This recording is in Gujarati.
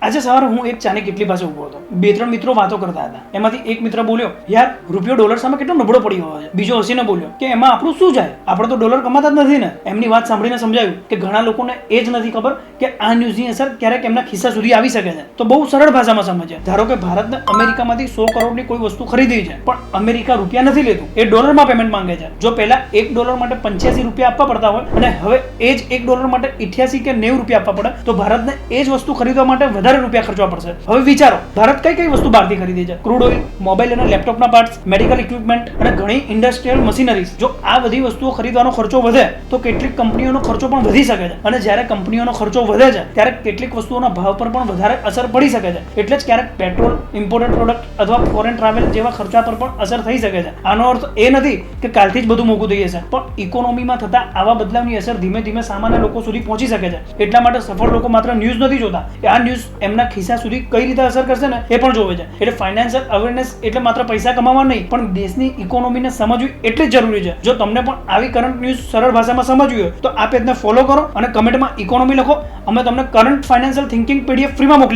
આજે સવારે હું એક ચાની કેટલી પાસે ઉભો હતો. બે ત્રણ મિત્રો વાતો કરતા હતા. એમાંથી એક મિત્ર બોલ્યો, યાર રૂપિયો ડોલર સામે કેટલો નબળો પડી ગયો છે. બીજો હસીને બોલ્યો કે એમાં આપણું શું જાય, આપણે તો ડોલર કમાતા જ નથી ને. એમની વાત સાંભળીને સમજાયું કે ઘણા લોકોને એ જ નથી ખબર કે આ ન્યૂઝની અસર ક્યારેક એમના ખિસ્સા સુધી આવી શકે છે. તો બહુ સરળ ભાષામાં સમજ્યા. ધારો કે ભારતને અમેરિકામાંથી 100 કરોડની કોઈ વસ્તુ ખરીદી છે, પણ અમેરિકા રૂપિયા નથી લેતું, એ ડોલરમાં પેમેન્ટ માંગે છે. જો પહેલા $1 માટે 85 રૂપિયા આપવા પડતા હોય અને હવે એ જ $1 માટે 88 કે 90 રૂપિયા આપવા પડે, તો ભારતને એ જ વસ્તુ ખરીદવા માટે વધારે રૂપિયા ખર્ચવા પડશે. હવે વિચારો, ભારત કઈ કઈ વસ્તુ બહારથી ખરીદે છે? ક્રૂડ ઓઇલ, મોબાઈલ અને લેપટોપના પાર્ટ્સ, મેડિકલ ઇક્વિપમેન્ટ અને ઘણી ઇન્ડસ્ટ્રીયલ મશીનરીઝ. જો આ બધી વસ્તુઓ ખરીદવાનો ખર્ચો વધે તો કેટલીક કંપનીઓનો ખર્ચો પણ વધી શકે છે. અને જ્યારે કંપનીઓનો ખર્ચો વધે છે ત્યારે કેટલીક વસ્તુઓના ભાવ પર પણ વધારે અસર પડી શકે છે. એટલે જ ક્યારેક પેટ્રોલ, ઇમ્પોર્ટેડ પ્રોડક્ટ અથવા ફોરેન ટ્રાવેલ જેવા ખર્ચા પર પણ અસર થઈ શકે છે. આનો અર્થ એ નથી કે કાલથી જ બધું મોંઘું થઈ જશે, પણ ઇકોનોમીમાં થતા આવા બદલાવની અસર ધીમે ધીમે સામાન્ય લોકો સુધી પહોંચી શકે છે. એટલા માટે સફળ લોકો માત્ર ન્યૂઝ નથી જોતા, આ ન્યૂઝ એમના ખિસ્સા સુધી કઈ રીતે અસર કરશે ને એ પણ જોવે છે. એટલે ફાઇનાન્શિયલ અવેરનેસ એટલે માત્ર પૈસા કમાવા નહીં, પણ દેશની ઇકોનોમીને સમજવી એટલી જ જરૂરી છે. જો તમને પણ આવી કરંટ ન્યૂઝ સરળ ભાષામાં સમજવી હોય તો આ પેજને ફોલો કરો અને કમેન્ટમાં ઇકોનોમી લખો. અમે તમને કરંટ ફાઇનાન્શિયલ થિંકિંગ PDF ફ્રીમાં મોકલી